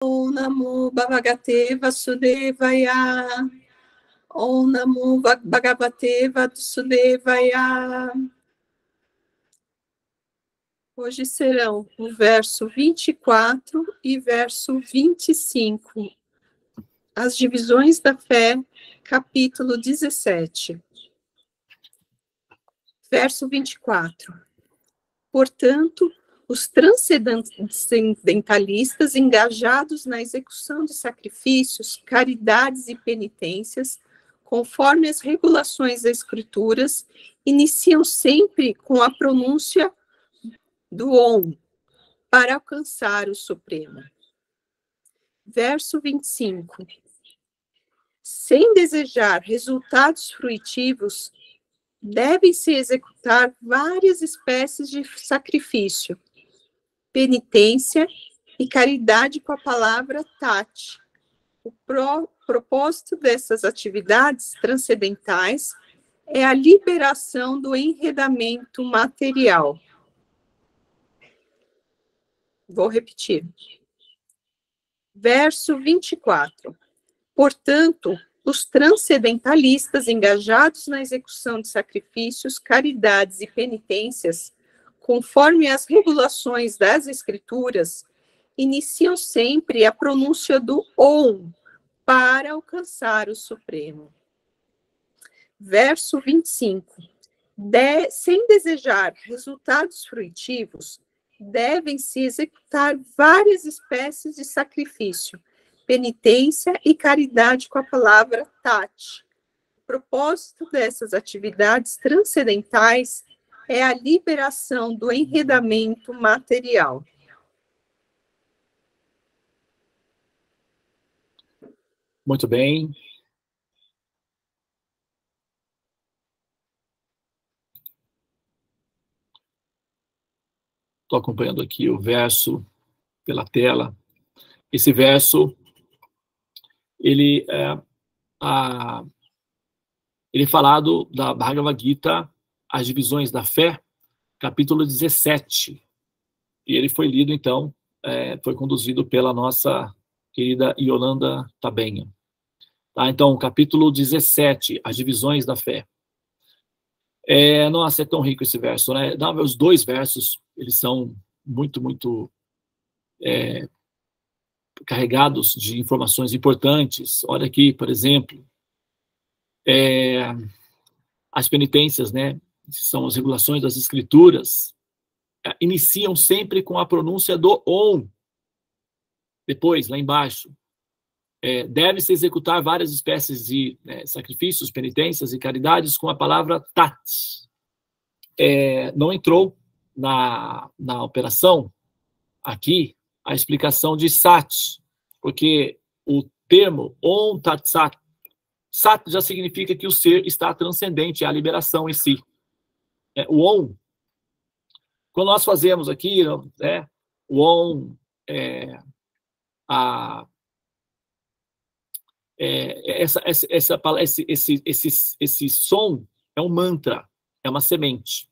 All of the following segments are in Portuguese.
Om Namo Bhagavate Vasudevaya. Om Namo Bhagavate Vasudevaya. Hoje serão o verso 24 e verso 25. As divisões da fé, capítulo 17. Verso 24. Portanto, os transcendentalistas engajados na execução de sacrifícios, caridades e penitências, conforme as regulações das Escrituras, iniciam sempre com a pronúncia do Om, para alcançar o Supremo. Verso 25. Sem desejar resultados fruitivos, devem-se executar várias espécies de sacrifício, penitência e caridade com a palavra Tat. O propósito dessas atividades transcendentais é a liberação do enredamento material. Vou repetir. Verso 24. Portanto, os transcendentalistas engajados na execução de sacrifícios, caridades e penitências, conforme as regulações das Escrituras, iniciam sempre a pronúncia do Om para alcançar o Supremo. Verso 25. Sem desejar resultados fruitivos, devem-se executar várias espécies de sacrifício, penitência e caridade com a palavra Tat. O propósito dessas atividades transcendentais é a liberação do enredamento material. Muito bem. Estou acompanhando aqui o verso pela tela. Esse verso, ele é falado da Bhagavad Gita, As Divisões da Fé, capítulo 17. E ele foi lido, então, foi conduzido pela nossa querida Yolanda Tabenha. Tá, então, capítulo 17, As Divisões da Fé. Nossa, é tão rico esse verso, né? Não, os dois versos, eles são muito carregados de informações importantes. Olha aqui, por exemplo, as penitências, né? São as regulações das Escrituras, iniciam sempre com a pronúncia do Om. Depois, lá embaixo, deve-se executar várias espécies de sacrifícios, penitências e caridades com a palavra Tat. Não entrou na operação aqui a explicação de Sat, porque o termo Om Tat Sat, Sat já significa que o ser está transcendente, é a liberação em si. O Om, quando nós fazemos aqui, o Om, esse som é um mantra, é uma semente.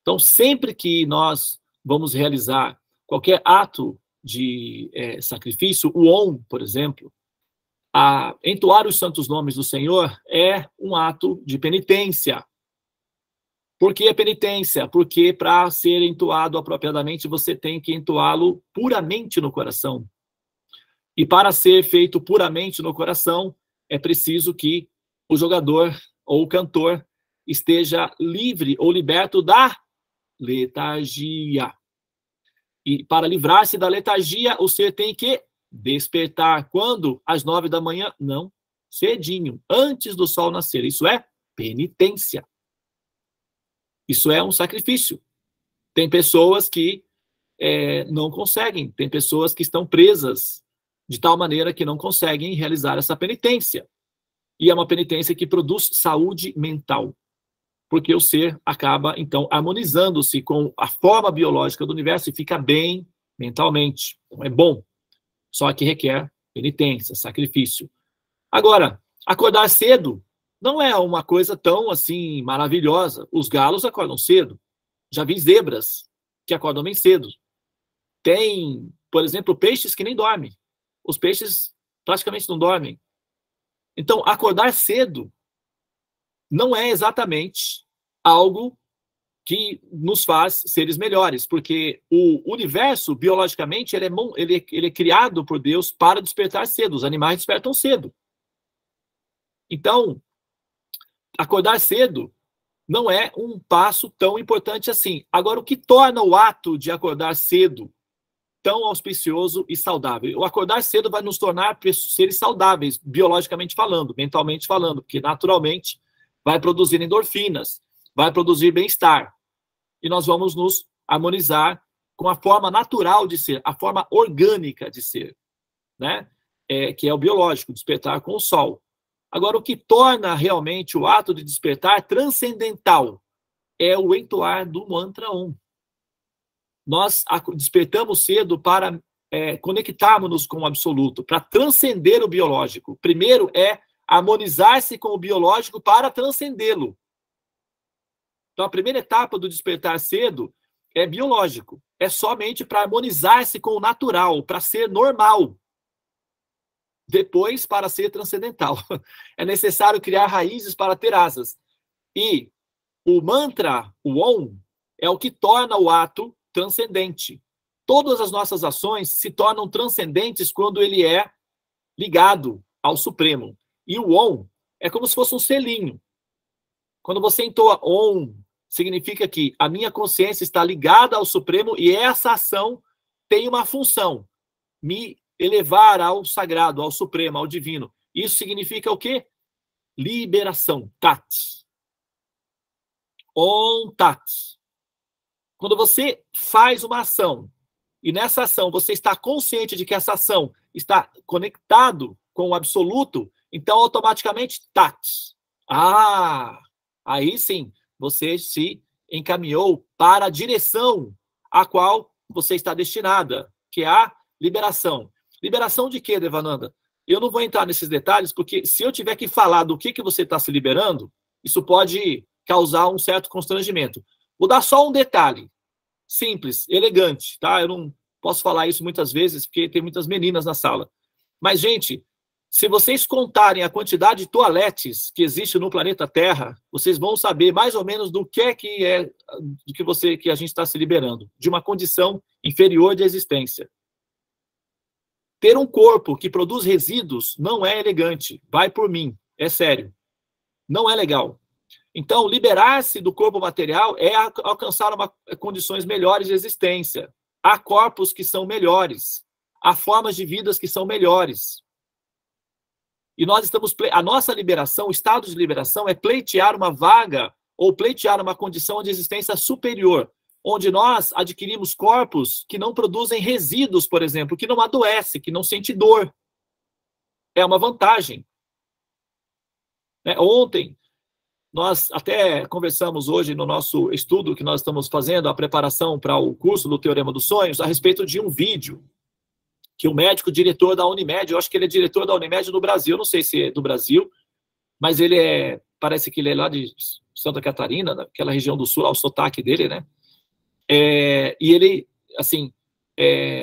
Então, sempre que nós vamos realizar qualquer ato de sacrifício, o Om, por exemplo, entoar os santos nomes do Senhor é um ato de penitência. Por que a penitência? Porque para ser entoado apropriadamente, você tem que entoá-lo puramente no coração. E para ser feito puramente no coração, é preciso que o jogador ou o cantor esteja livre ou liberto da letargia. E para livrar-se da letargia, o ser tem que despertar. Quando? Às 9 da manhã? Não, cedinho, antes do sol nascer. Isso é penitência. Isso é um sacrifício. Tem pessoas que não conseguem, tem pessoas que estão presas de tal maneira que não conseguem realizar essa penitência. E é uma penitência que produz saúde mental, porque o ser acaba, então, harmonizando-se com a forma biológica do universo e fica bem mentalmente. Então, é bom, só que requer penitência, sacrifício. Agora, acordar cedo não é uma coisa tão, assim, maravilhosa. Os galos acordam cedo. Já vi zebras que acordam bem cedo. Tem, por exemplo, peixes que nem dormem. Os peixes praticamente não dormem. Então, acordar cedo não é exatamente algo que nos faz seres melhores, porque o universo, biologicamente, ele é criado por Deus para despertar cedo. Os animais despertam cedo. Então, acordar cedo não é um passo tão importante assim. Agora, o que torna o ato de acordar cedo tão auspicioso e saudável? O acordar cedo vai nos tornar seres saudáveis, biologicamente falando, mentalmente falando, porque naturalmente vai produzir endorfinas, vai produzir bem-estar. E nós vamos nos harmonizar com a forma natural de ser, a forma orgânica de ser, né? Que é o biológico, despertar com o sol. Agora, o que torna realmente o ato de despertar transcendental é o entoar do mantra Om. Nós despertamos cedo para conectarmos-nos com o absoluto, para transcender o biológico. Primeiro é harmonizar-se com o biológico para transcendê-lo. Então, a primeira etapa do despertar cedo é biológico. É somente para harmonizar-se com o natural, para ser normal. Depois, para ser transcendental. É necessário criar raízes para ter asas. E o mantra, o Om, é o que torna o ato transcendente. Todas as nossas ações se tornam transcendentes quando ele é ligado ao Supremo. E o Om é como se fosse um selinho. Quando você entoa Om, significa que a minha consciência está ligada ao Supremo e essa ação tem uma função, me elevar ao sagrado, ao Supremo, ao divino. Isso significa o quê? Liberação, Tat. Om Tat. Quando você faz uma ação e nessa ação você está consciente de que essa ação está conectado com o absoluto, então automaticamente Tat. Aí sim, você se encaminhou para a direção a qual você está destinada, que é a liberação. Liberação de quê, Devananda? Eu não vou entrar nesses detalhes, porque se eu tiver que falar do que você está se liberando, isso pode causar um certo constrangimento. Vou dar só um detalhe, simples, elegante, tá? Eu não posso falar isso muitas vezes, porque tem muitas meninas na sala. Mas, gente, se vocês contarem a quantidade de toaletes que existe no planeta Terra, vocês vão saber mais ou menos do que a gente está se liberando, de uma condição inferior de existência. Ter um corpo que produz resíduos não é elegante. Vai por mim, é sério. Não é legal. Então, liberar-se do corpo material é alcançar condições melhores de existência. Há corpos que são melhores. Há formas de vidas que são melhores. E a nossa liberação, o estado de liberação é pleitear uma vaga ou pleitear uma condição de existência superior, onde nós adquirimos corpos que não produzem resíduos, por exemplo, que não adoece, que não sente dor. É uma vantagem. Ontem, nós até conversamos hoje no nosso estudo que nós estamos fazendo, a preparação para o curso do Teorema dos Sonhos, a respeito de um vídeo que o médico diretor da Unimed, eu acho que ele é diretor da Unimed no Brasil, não sei se é do Brasil, mas parece que ele é lá de Santa Catarina, naquela região do sul, ao sotaque dele, né? E ele, assim,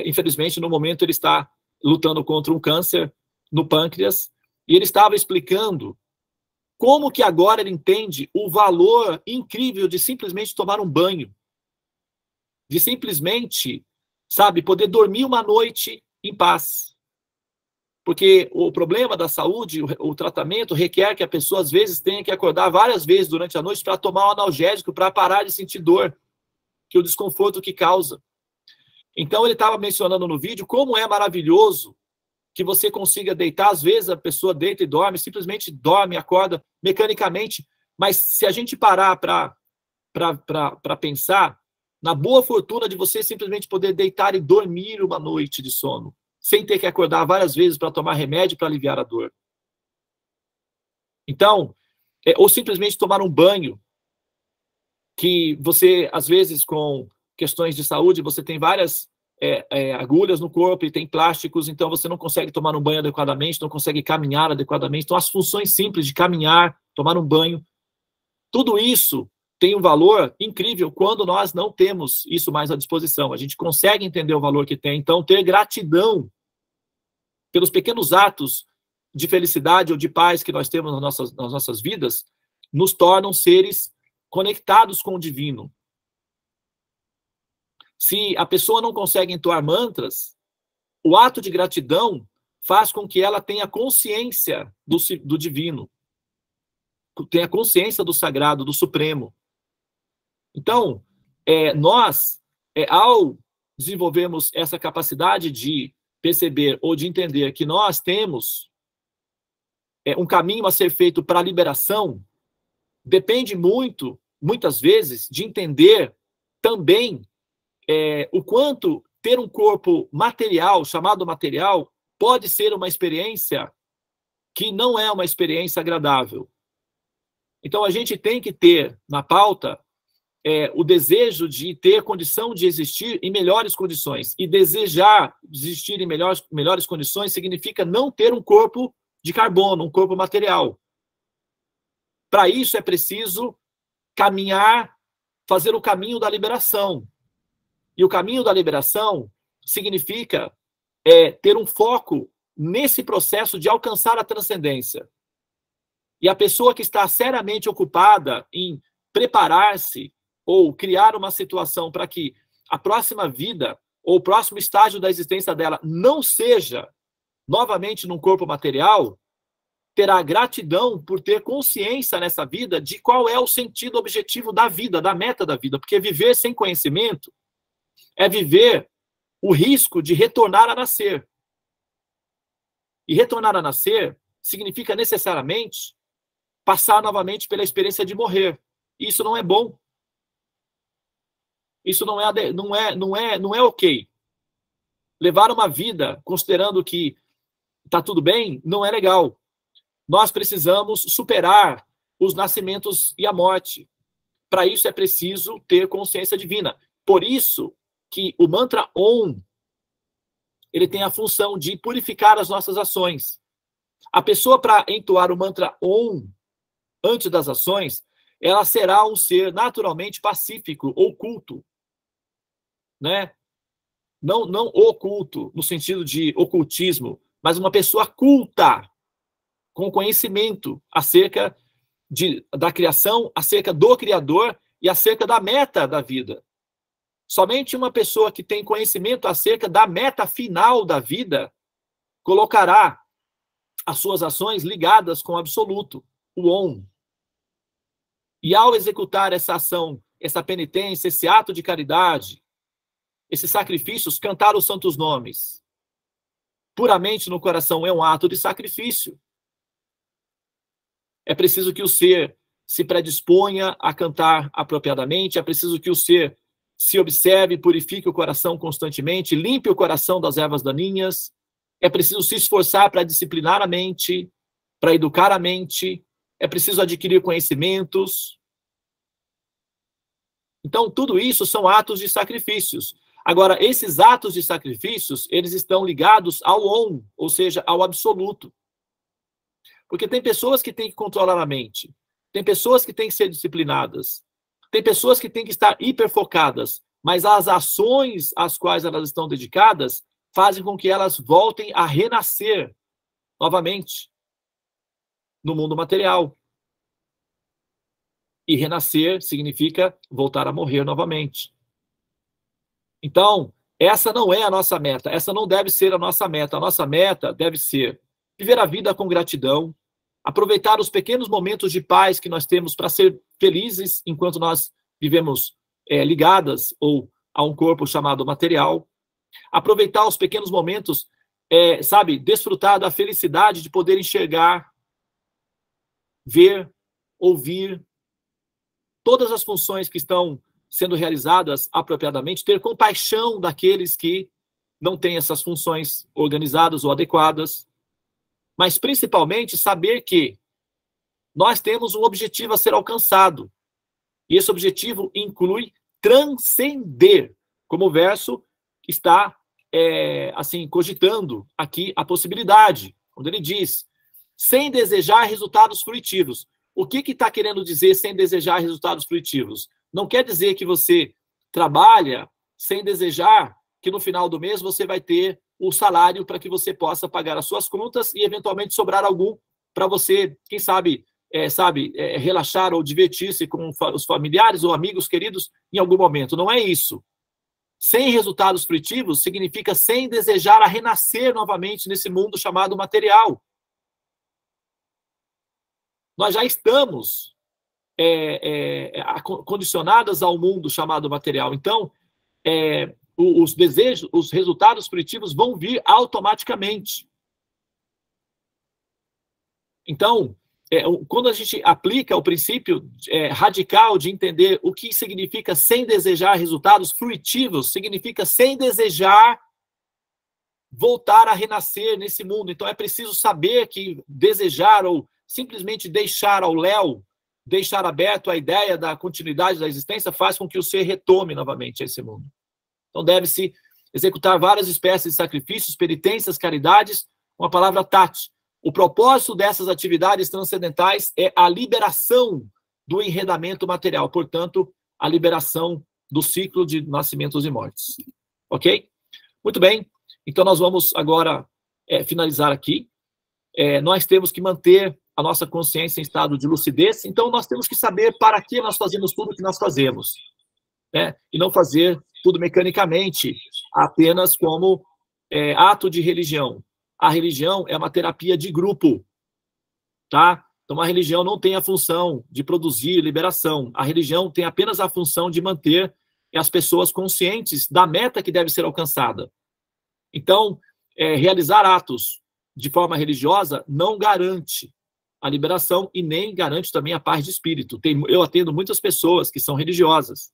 infelizmente, no momento ele está lutando contra um câncer no pâncreas, e ele estava explicando como que agora ele entende o valor incrível de simplesmente tomar um banho, de simplesmente, sabe, poder dormir uma noite em paz. Porque o problema da saúde, o tratamento requer que a pessoa, às vezes, tenha que acordar várias vezes durante a noite para tomar um analgésico, para parar de sentir dor, que o desconforto que causa. Então, ele estava mencionando no vídeo como é maravilhoso que você consiga deitar. Às vezes, a pessoa deita e dorme, simplesmente dorme, acorda mecanicamente. Mas se a gente parar para pensar na boa fortuna de você simplesmente poder deitar e dormir uma noite de sono, sem ter que acordar várias vezes para tomar remédio para aliviar a dor. Então, ou simplesmente tomar um banho, que você, às vezes, com questões de saúde, você tem várias agulhas no corpo e tem plásticos, então você não consegue tomar um banho adequadamente, não consegue caminhar adequadamente. Então, as funções simples de caminhar, tomar um banho, tudo isso tem um valor incrível quando nós não temos isso mais à disposição. A gente consegue entender o valor que tem. Então, ter gratidão pelos pequenos atos de felicidade ou de paz que nós temos nas nossas vidas, nos tornam seres conectados com o divino. Se a pessoa não consegue entoar mantras, o ato de gratidão faz com que ela tenha consciência do divino, tenha consciência do sagrado, do supremo. Então, nós, ao desenvolvermos essa capacidade de perceber ou de entender que nós temos um caminho a ser feito para a liberação, depende muitas vezes, de entender também o quanto ter um corpo material, chamado material, pode ser uma experiência que não é uma experiência agradável. Então, a gente tem que ter na pauta o desejo de ter condição de existir em melhores condições. E desejar existir em melhores condições significa não ter um corpo de carbono, um corpo material. Para isso é preciso caminhar, fazer o caminho da liberação. E o caminho da liberação significa ter um foco nesse processo de alcançar a transcendência. E a pessoa que está seriamente ocupada em preparar-se ou criar uma situação para que a próxima vida ou o próximo estágio da existência dela não seja novamente num corpo material, terá gratidão por ter consciência nessa vida de qual é o sentido objetivo da vida, da meta da vida. Porque viver sem conhecimento é viver o risco de retornar a nascer. E retornar a nascer significa necessariamente passar novamente pela experiência de morrer. Isso não é bom. Isso não é ok. Levar uma vida considerando que está tudo bem não é legal. Nós precisamos superar os nascimentos e a morte. Para isso é preciso ter consciência divina. Por isso que o mantra Om, ele tem a função de purificar as nossas ações. A pessoa, para entoar o mantra Om antes das ações, ela será um ser naturalmente pacífico ou culto, né? Não oculto no sentido de ocultismo, mas uma pessoa culta, com conhecimento acerca da criação, acerca do Criador e acerca da meta da vida. Somente uma pessoa que tem conhecimento acerca da meta final da vida colocará as suas ações ligadas com o absoluto, o Om. E ao executar essa ação, essa penitência, esse ato de caridade, esses sacrifícios, cantar os santos nomes, puramente no coração é um ato de sacrifício. É preciso que o ser se predisponha a cantar apropriadamente, é preciso que o ser se observe, purifique o coração constantemente, limpe o coração das ervas daninhas, é preciso se esforçar para disciplinar a mente, para educar a mente, é preciso adquirir conhecimentos. Então, tudo isso são atos de sacrifícios. Agora, esses atos de sacrifícios, eles estão ligados ao Om, ou seja, ao absoluto. Porque tem pessoas que têm que controlar a mente, tem pessoas que têm que ser disciplinadas, tem pessoas que têm que estar hiperfocadas, mas as ações às quais elas estão dedicadas fazem com que elas voltem a renascer novamente no mundo material. E renascer significa voltar a morrer novamente. Então, essa não é a nossa meta, essa não deve ser a nossa meta. A nossa meta deve ser viver a vida com gratidão, aproveitar os pequenos momentos de paz que nós temos para ser felizes enquanto nós vivemos ligadas ou a um corpo chamado material, aproveitar os pequenos momentos, desfrutar da felicidade de poder enxergar, ver, ouvir, todas as funções que estão sendo realizadas apropriadamente, ter compaixão daqueles que não têm essas funções organizadas ou adequadas, mas principalmente saber que nós temos um objetivo a ser alcançado, e esse objetivo inclui transcender, como o verso está cogitando aqui a possibilidade, quando ele diz, sem desejar resultados fruitivos. O que está querendo dizer sem desejar resultados fruitivos? Não quer dizer que você trabalha sem desejar que no final do mês você vai ter o salário para que você possa pagar as suas contas e, eventualmente, sobrar algum para você, quem sabe, relaxar ou divertir-se com os familiares ou amigos queridos em algum momento. Não é isso. Sem resultados frutivos significa sem desejar a renascer novamente nesse mundo chamado material. Nós já estamos condicionadas ao mundo chamado material. Então, os desejos, os resultados frutivos vão vir automaticamente. Então, quando a gente aplica o princípio radical de entender o que significa sem desejar resultados frutivos, significa sem desejar voltar a renascer nesse mundo. Então, é preciso saber que desejar ou simplesmente deixar ao léu, deixar aberto a ideia da continuidade da existência, faz com que o ser retome novamente a esse mundo. Então, deve-se executar várias espécies de sacrifícios, penitências, caridades, com a palavra tat. O propósito dessas atividades transcendentais é a liberação do enredamento material, portanto, a liberação do ciclo de nascimentos e mortes. Ok? Muito bem. Então, nós vamos agora finalizar aqui. Nós temos que manter a nossa consciência em estado de lucidez, então nós temos que saber para que nós fazemos tudo o que nós fazemos, né? E não fazer tudo mecanicamente, apenas como ato de religião. A religião é uma terapia de grupo, tá? Então, a religião não tem a função de produzir liberação. A religião tem apenas a função de manter as pessoas conscientes da meta que deve ser alcançada. Então, realizar atos de forma religiosa não garante a liberação e nem garante também a paz de espírito. Eu atendo muitas pessoas que são religiosas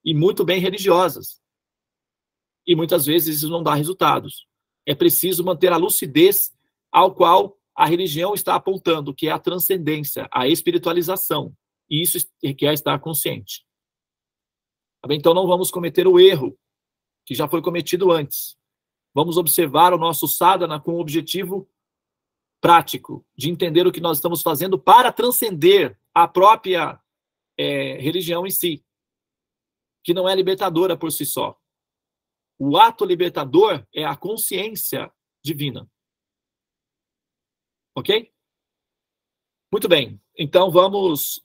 e muito bem religiosas. E muitas vezes isso não dá resultados. É preciso manter a lucidez ao qual a religião está apontando, que é a transcendência, a espiritualização. E isso requer estar consciente. Então não vamos cometer o erro que já foi cometido antes. Vamos observar o nosso sadhana com o objetivo prático de entender o que nós estamos fazendo para transcender a própria religião em si, que não é libertadora por si só. O ato libertador é a consciência divina. Ok? Muito bem. Então, vamos